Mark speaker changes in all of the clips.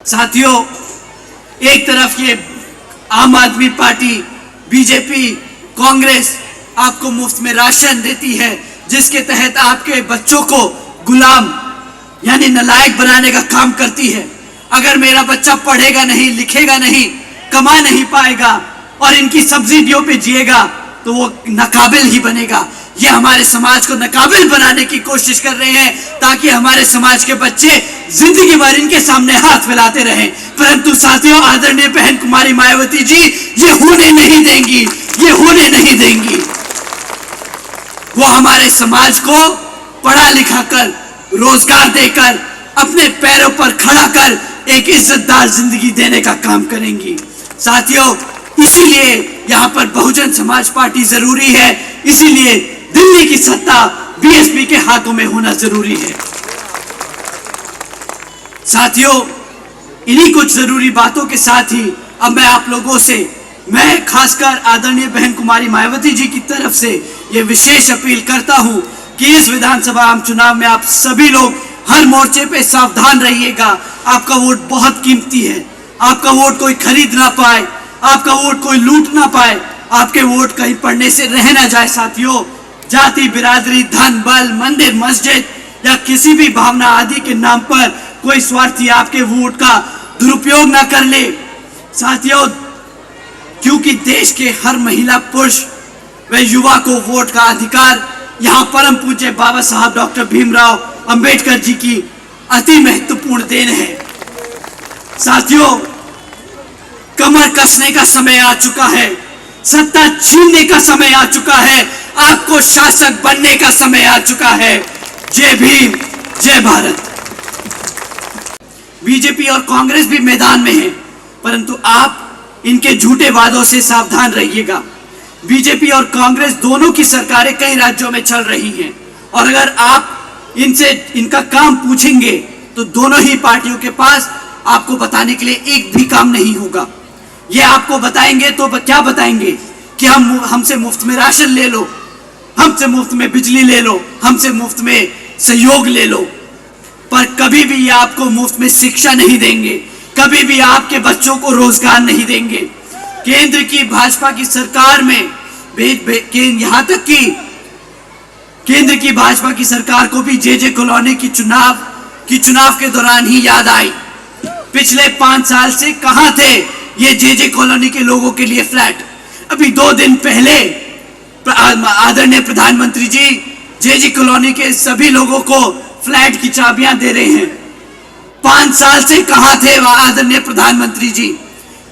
Speaker 1: साथियों, एक तरफ ये आम आदमी पार्टी, बीजेपी, कांग्रेस आपको मुफ्त में राशन देती है, जिसके तहत आपके बच्चों को गुलाम यानी नालायक बनाने का काम करती है। अगर मेरा बच्चा पढ़ेगा नहीं, लिखेगा नहीं, कमा नहीं पाएगा और इनकी सब्सिडियों पे जिएगा तो वो नाकाबिल ही बनेगा। ये हमारे समाज को नाकाबिल बनाने की कोशिश कर रहे हैं ताकि हमारे समाज के बच्चे जिंदगी भर इनके सामने हाथ फैलाते रहें। परंतु साथियों, आदरणीय बहन कुमारी मायावती जी ये होने नहीं देंगी, ये होने नहीं देंगी। वो हमारे समाज को पढ़ा लिखा कर, रोजगार देकर, अपने पैरों पर खड़ा कर एक इज्जतदार जिंदगी देने का काम करेंगी। साथियों, इसीलिए यहाँ पर बहुजन समाज पार्टी जरूरी है, इसीलिए दिल्ली की सत्ता बीएसपी के हाथों में होना जरूरी है। साथियों, इन्हीं कुछ जरूरी बातों के साथ ही अब मैं आप लोगों से, मैं खासकर आदरणीय बहन कुमारी मायावती जी की तरफ से ये विशेष अपील करता हूं कि इस विधानसभा आम चुनाव में आप सभी लोग हर मोर्चे पे सावधान रहिएगा। आपका वोट बहुत कीमती है, आपका वोट कोई खरीद ना पाए, आपका वोट कोई लूट ना पाए, आपके वोट कहीं पड़ने से रह ना जाए। साथियों, जाति, बिरादरी, धन, बल, मंदिर, मस्जिद या किसी भी भावना आदि के नाम पर कोई स्वार्थी आपके वोट का दुरुपयोग ना कर ले। साथियों, क्योंकि देश के हर महिला, पुरुष व युवा को वोट का अधिकार यहाँ परम पूज्य बाबा साहब डॉक्टर भीमराव अंबेडकर जी की अति महत्वपूर्ण देन है। साथियों, कमर कसने का समय आ चुका है, सत्ता छीनने का समय आ चुका है, आपको शासक बनने का समय आ चुका है। जय भीम, जय भारत। बीजेपी और कांग्रेस भी मैदान में है, परंतु आप इनके झूठे वादों से सावधान रहिएगा। बीजेपी और कांग्रेस दोनों की सरकारें कई राज्यों में चल रही हैं और अगर आप इनसे इनका काम पूछेंगे तो दोनों ही पार्टियों के पास आपको बताने के लिए एक भी काम नहीं होगा। ये आपको बताएंगे तो क्या बताएंगे कि हमसे मुफ्त में राशन ले लो, हमसे मुफ्त में बिजली ले लो, हमसे मुफ्त में सहयोग ले लो, पर कभी भी ये आपको मुफ्त में शिक्षा नहीं देंगे, कभी भी आपके बच्चों को रोजगार नहीं देंगे। केंद्र की भाजपा की सरकार में यहाँ तक कि केंद्र की भाजपा की सरकार को भी जे कॉलोनी की चुनाव के दौरान ही याद आई। पिछले 5 साल से कहां थे ये जे कॉलोनी के लोगों के लिए फ्लैट। अभी 2 दिन पहले आदरणीय प्रधानमंत्री जी जे कॉलोनी के सभी लोगों को फ्लैट की चाबियां दे रहे हैं। 5 साल से कहां थे आदरणीय प्रधानमंत्री जी?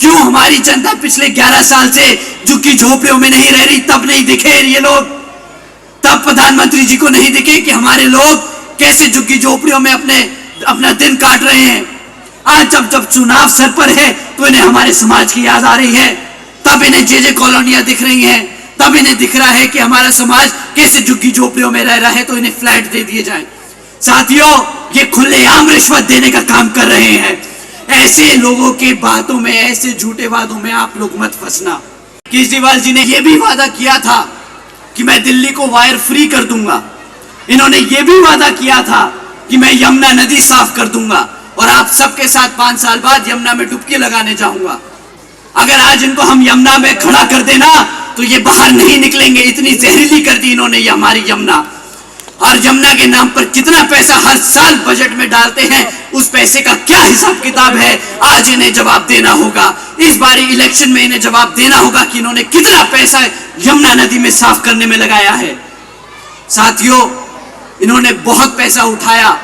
Speaker 1: क्यों हमारी जनता पिछले 11 साल से झुग्गी झोपड़ियों में नहीं रह रही? तब नहीं दिखे ये लोग, तब प्रधानमंत्री जी को नहीं दिखे कि हमारे लोग कैसे झुग्गी झोपड़ियों में अपना दिन काट रहे हैं। आज जब चुनाव सर पर है तो इन्हें हमारे समाज की याद आ रही है, तब इन्हें जे कॉलोनियां दिख रही हैं, तब इन्हें दिख रहा है कि हमारा समाज कैसे झुग्गी झोपड़ियों में रह रहा है तो इन्हें फ्लैट दे दिए जाए। साथियों, ये खुलेआम रिश्वत देने का काम कर रहे हैं। ऐसे लोगों के बातों में, ऐसे झूठे वादों में आप लोग मत फंसना। केजरीवाल जी ने यह भी वादा किया था कि मैं दिल्ली को वायर फ्री कर दूंगा। इन्होंने यह भी वादा किया था कि मैं यमुना नदी साफ कर दूंगा और आप सबके साथ 5 साल बाद यमुना में डुबकी लगाने जाऊंगा। अगर आज इनको हम यमुना में खड़ा कर देना तो ये बाहर नहीं निकलेंगे। इतनी जहरीली कर दी इन्होंने ये हमारी यमुना। और यमुना के नाम पर कितना पैसा हर साल बजट में डालते हैं, उस पैसे का क्या हिसाब किताब है, आज इन्हें जवाब देना होगा। इस बारी इलेक्शन में इन्हें जवाब देना होगा कि इन्होंने कितना पैसा यमुना नदी में साफ करने में लगाया है। साथियों, इन्होंने बहुत पैसा उठाया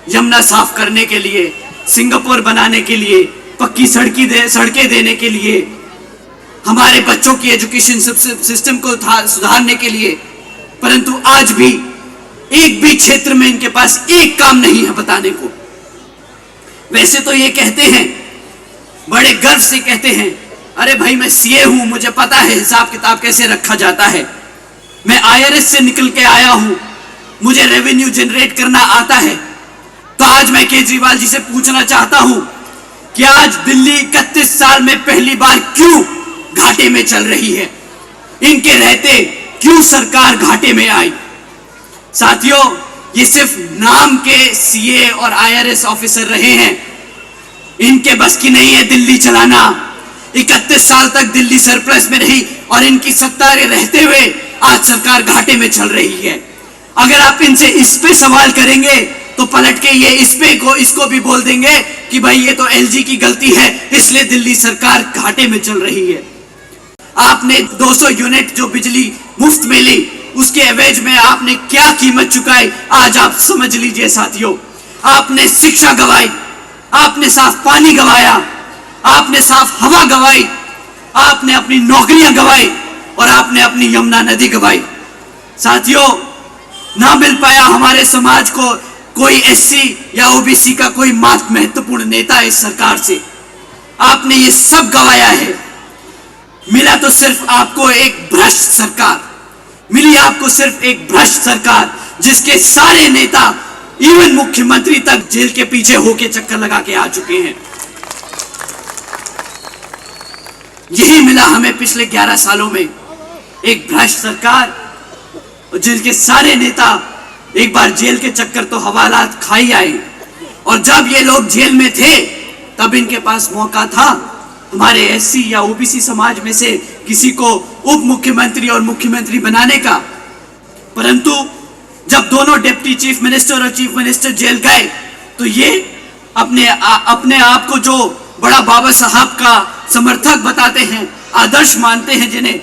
Speaker 1: यमुना साफ करने के लिए, सिंगापुर बनाने के लिए, पक्की सड़कें देने के लिए, हमारे बच्चों की एजुकेशन सिस्टम को सुधारने के लिए, परंतु आज भी एक भी क्षेत्र में इनके पास एक काम नहीं है बताने को। वैसे तो ये कहते हैं, बड़े गर्व से कहते हैं, अरे भाई मैं सीए हूं, मुझे पता है हिसाब किताब कैसे रखा जाता है, मैं आईआरएस से निकल के आया हूं, मुझे रेवेन्यू जनरेट करना आता है। तो आज मैं केजरीवाल जी से पूछना चाहता हूं कि आज दिल्ली 31 साल में पहली बार क्यों घाटे में चल रही है? इनके रहते क्यों सरकार घाटे में आई? साथियों, ये सिर्फ नाम के सीए और आईआरएस ऑफिसर रहे हैं, इनके बस की नहीं है दिल्ली चलाना। 31 साल तक दिल्ली सरप्लस में रही और इनकी सत्ता रहते हुए आज सरकार घाटे में चल रही है। अगर आप इनसे इस पे सवाल करेंगे तो पलट के ये इसको भी बोल देंगे कि भाई ये तो एलजी की गलती है, इसलिए दिल्ली सरकार घाटे में चल रही है। आपने 200 यूनिट जो बिजली मुफ्त में ली, उसके एवज में आपने क्या कीमत चुकाई, आज आप समझ लीजिए साथियों। आपने शिक्षा गवाई, आपने साफ पानी गवाया, आपने साफ हवा गवाई, आपने अपनी नौकरियां गवाई और आपने अपनी यमुना नदी गवाई। साथियों, ना मिल पाया हमारे समाज को कोई एससी या ओबीसी का कोई महत्वपूर्ण नेता इस सरकार से। आपने ये सब गवाया है। मिला तो सिर्फ आपको एक भ्रष्ट सरकार मिली, आपको सिर्फ एक भ्रष्ट सरकार जिसके सारे नेता इवन मुख्यमंत्री तक जेल के पीछे होके चक्कर लगा के आ चुके हैं। यही मिला हमें पिछले 11 सालों में, एक भ्रष्ट सरकार जिनके सारे नेता एक बार जेल के चक्कर तो हवालात खाई आए। और जब ये लोग जेल में थे तब इनके पास मौका था हमारे एससी या ओबीसी समाज में से किसी को उप मुख्यमंत्री और मुख्यमंत्री बनाने का, परंतु जब दोनों डिप्टी चीफ मिनिस्टर और चीफ मिनिस्टर जेल गए तो ये अपने आप को जो बड़ा बाबा साहब का समर्थक बताते हैं, आदर्श मानते हैं जिन्हें,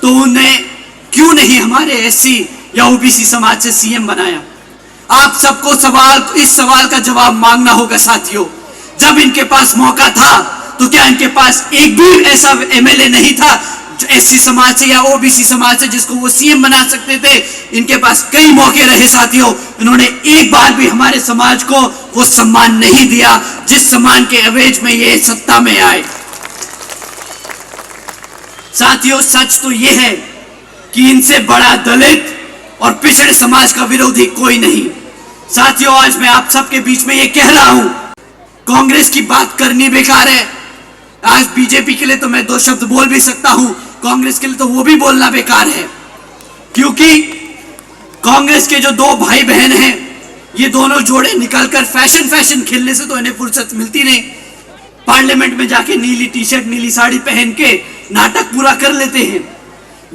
Speaker 1: तो उन्हें क्यों नहीं हमारे एससी या ओबीसी समाज से सीएम बनाया। आप सबको इस सवाल का जवाब मांगना होगा साथियों। जब इनके पास मौका था तो क्या इनके पास एक भी ऐसा एमएलए नहीं था जो एससी समाज से या ओबीसी समाज से जिसको वो सीएम बना सकते थे? इनके पास कई मौके रहे साथियों, इन्होंने एक बार भी हमारे समाज को वो सम्मान नहीं दिया जिस सम्मान के एवज में ये सत्ता में आए। साथियों, सच तो ये है कि इनसे बड़ा दलित और पिछड़े समाज का विरोधी कोई नहीं। साथियों, आज मैं आप सबके बीच में ये कह रहा हूं, कांग्रेस की बात करनी बेकार है। आज बीजेपी के लिए तो मैं 2 शब्द बोल भी सकता हूं, कांग्रेस के लिए तो वो भी बोलना बेकार है, क्योंकि कांग्रेस के जो 2 भाई बहन हैं, ये दोनों जोड़े निकलकर फैशन खेलने से तो इन्हें फुर्सत मिलती नहीं। पार्लियामेंट में जाके नीली टी शर्ट नीली साड़ी पहन के नाटक पूरा कर लेते हैं।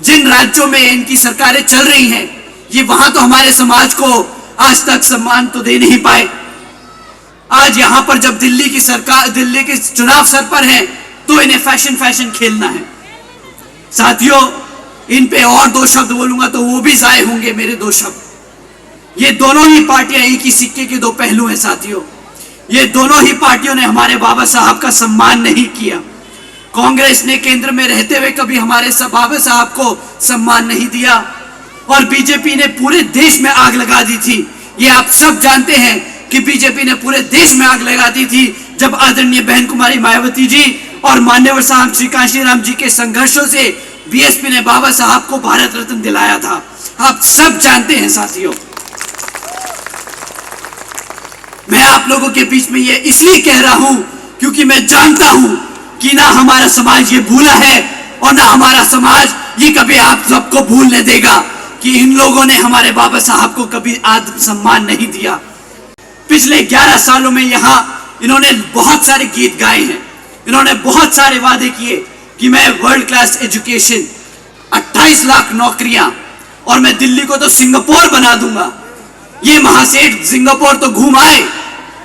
Speaker 1: जिन राज्यों में इनकी सरकारें चल रही हैं, ये वहां तो हमारे समाज को आज तक सम्मान तो दे नहीं पाए। आज यहां पर जब दिल्ली के चुनाव सर पर है तो इन्हें फैशन खेलना है। साथियों, इन पे और 2 शब्द बोलूंगा तो वो भी जाए होंगे मेरे 2 शब्द। ये दोनों ही पार्टियां एक ही सिक्के के 2 पहलू हैं साथियों। ये दोनों ही पार्टियों ने हमारे बाबा साहब का सम्मान नहीं किया। कांग्रेस ने केंद्र में रहते हुए कभी हमारे बाबा साहब को सम्मान नहीं दिया और बीजेपी ने पूरे देश में आग लगा दी थी। ये आप सब जानते हैं कि बीजेपी ने पूरे देश में आग लगा दी थी जब आदरणीय बहन कुमारी मायावती जी और मान्यवर साहब श्री कांशीराम जी के संघर्षों से बीएसपी ने बाबा साहब को भारत रत्न दिलाया था। आप सब जानते हैं साथियों। मैं आप लोगों के बीच में ये इसलिए कह रहा हूं क्योंकि मैं जानता हूं कि ना हमारा समाज ये भूला है और ना हमारा समाज ये कभी आप सबको भूलने देगा कि इन लोगों ने हमारे बाबा साहब को कभी आत्म सम्मान नहीं दिया। पिछले 11 सालों में यहाँ इन्होंने बहुत सारे गीत गाए हैं, इन्होंने बहुत सारे वादे किए कि मैं वर्ल्ड क्लास एजुकेशन, 28 लाख नौकरियां और मैं दिल्ली को तो सिंगापुर बना दूंगा। ये महासेठ सिंगापुर तो घूम आए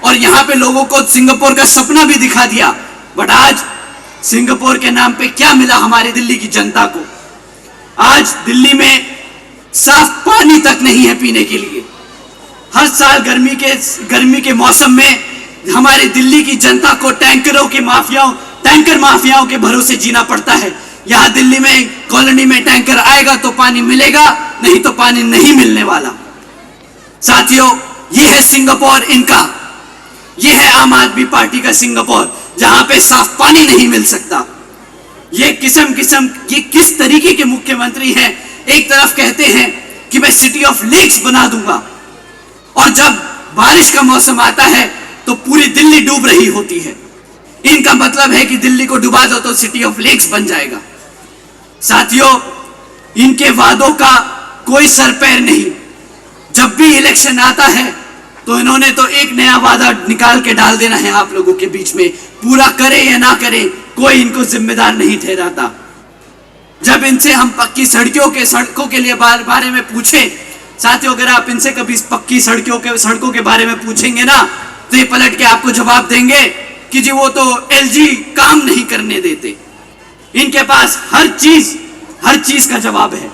Speaker 1: और यहाँ पे लोगों को सिंगापुर का सपना भी दिखा दिया, बट आज सिंगापुर के नाम पे क्या मिला हमारी दिल्ली की जनता को? आज दिल्ली में साफ पानी तक नहीं है पीने के लिए। हर साल गर्मी के मौसम में हमारी दिल्ली की जनता को टैंकर माफियाओं के भरोसे जीना पड़ता है। यहाँ दिल्ली में कॉलोनी में टैंकर आएगा तो पानी मिलेगा, नहीं तो पानी नहीं मिलने वाला। साथियों, ये है सिंगापुर इनका, ये है आम आदमी पार्टी का सिंगापुर, जहां पे साफ पानी नहीं मिल सकता। ये किस तरीके के मुख्यमंत्री हैं? एक तरफ कहते हैं कि मैं सिटी ऑफ लेक्स बना दूंगा और जब बारिश का मौसम आता है तो पूरी दिल्ली डूब रही होती है। इनका मतलब है कि दिल्ली को डुबा दो तो सिटी ऑफ लेक्स बन जाएगा। साथियों, इनके वादों का कोई सर पैर नहीं। जब भी इलेक्शन आता है तो इन्होंने तो एक नया वादा निकाल के डाल देना है आप लोगों के बीच में। पूरा करे या ना करे, कोई इनको जिम्मेदार नहीं ठहराता। जब इनसे हम पक्की सड़कों के लिए बारे में पूछे, साथियों अगर आप इनसे कभी पक्की सड़कों के बारे में पूछेंगे ना, तो ये पलट के आपको जवाब देंगे कि जी वो तो एलजी काम नहीं करने देते। इनके पास हर चीज का जवाब है।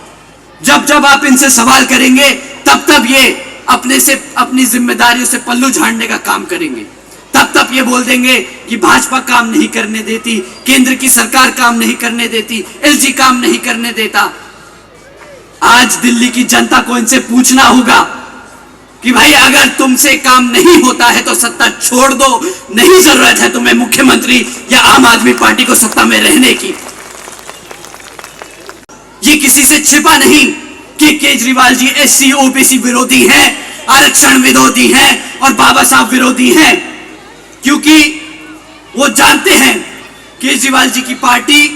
Speaker 1: जब आप इनसे सवाल करेंगे तब ये अपनी जिम्मेदारियों से पल्लू झाड़ने का काम करेंगे। तब ये बोल देंगे कि भाजपा काम नहीं करने देती, केंद्र की सरकार काम नहीं करने देती, एलजी काम नहीं करने देता। आज दिल्ली की जनता को इनसे पूछना होगा कि भाई अगर तुमसे काम नहीं होता है तो सत्ता छोड़ दो, नहीं जरूरत है तुम्हें मुख्यमंत्री या आम आदमी पार्टी को सत्ता में रहने की। ये किसी से छिपा नहीं कि केजरीवाल जी एससी ओबीसी विरोधी हैं, आरक्षण विरोधी हैं और बाबा साहब विरोधी हैं, क्योंकि वो जानते हैं केजरीवाल जी की पार्टी,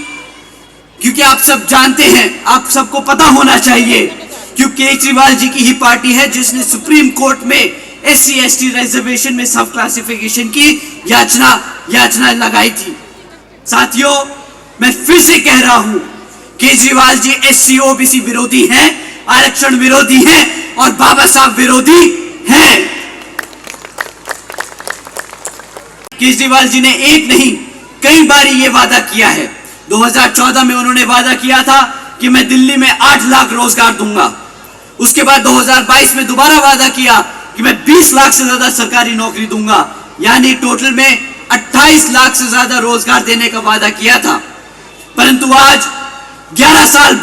Speaker 1: क्योंकि आप सब जानते हैं, आप सबको पता होना चाहिए, क्योंकि केजरीवाल जी की ही पार्टी है जिसने सुप्रीम कोर्ट में एससी एसटी रिजर्वेशन में सब क्लासिफिकेशन की याचना लगाई थी। साथियों मैं फिर से कह रहा हूं, केजरीवाल जी एससी ओबीसी विरोधी हैं, आरक्षण विरोधी हैं और बाबा साहब विरोधी हैं। केजरीवाल जी ने एक नहीं कई बार ये वादा किया है। 2014 में उन्होंने वादा किया था कि मैं दिल्ली में 8 लाख रोजगार दूंगा। उसके बाद 2022 में दोबारा वादा किया कि मैं 20 लाख से ज्यादा सरकारी नौकरी दूंगा, यानी टोटल में 28 लाख से ज्यादा रोजगार देने का वादा किया था। परंतु आज 11 साल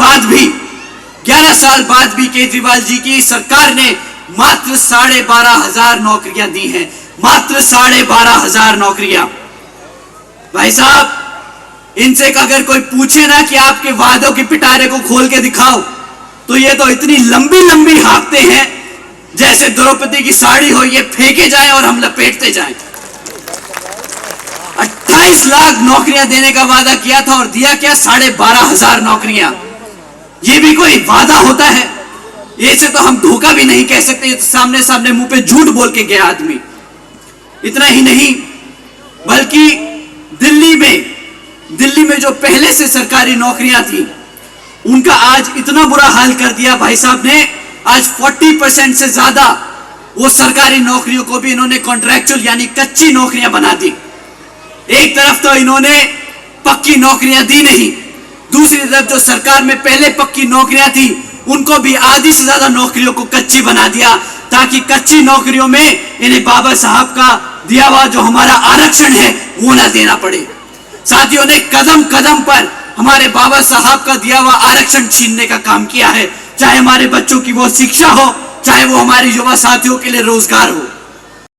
Speaker 1: बाद भी केजरीवाल जी की सरकार ने मात्र 12,500 नौकरियां दी हैं, मात्र 12,500 नौकरियां। भाई साहब इनसे अगर कोई पूछे ना कि आपके वादों के पिटारे को खोल के दिखाओ, तो ये तो इतनी लंबी हाँकते हैं जैसे द्रौपदी की साड़ी हो, ये फेंके जाए और हम लपेटते जाएं। 28 लाख नौकरियां देने का वादा किया था और दिया क्या? 12,500 नौकरियां। ये भी कोई वादा होता है? ऐसे तो हम धोखा भी नहीं कह सकते, तो सामने मुंह पे झूठ बोल के गया आदमी। इतना ही नहीं बल्कि दिल्ली में जो पहले से सरकारी नौकरियां थी उनका आज इतना बुरा हाल कर दिया भाई साहब ने। आज 40% से ज्यादा वो सरकारी नौकरियों को भी इन्होंने कॉन्ट्रैक्चुअल यानी कच्ची नौकरियां बना दी। एक तरफ तो इन्होंने पक्की नौकरियां दी नहीं, दूसरी तरफ जो सरकार में पहले पक्की नौकरियां थी उनको भी आधी से ज्यादा नौकरियों को कच्ची बना दिया, ताकि कच्ची नौकरियों में इन्हें बाबा साहब का दिया हुआ जो हमारा आरक्षण है वो ना देना पड़े। साथियों ने कदम कदम पर हमारे बाबा साहब का दिया हुआ आरक्षण छीनने का काम किया है, चाहे हमारे बच्चों की वो शिक्षा हो, चाहे वो हमारे युवा साथियों के लिए रोजगार हो।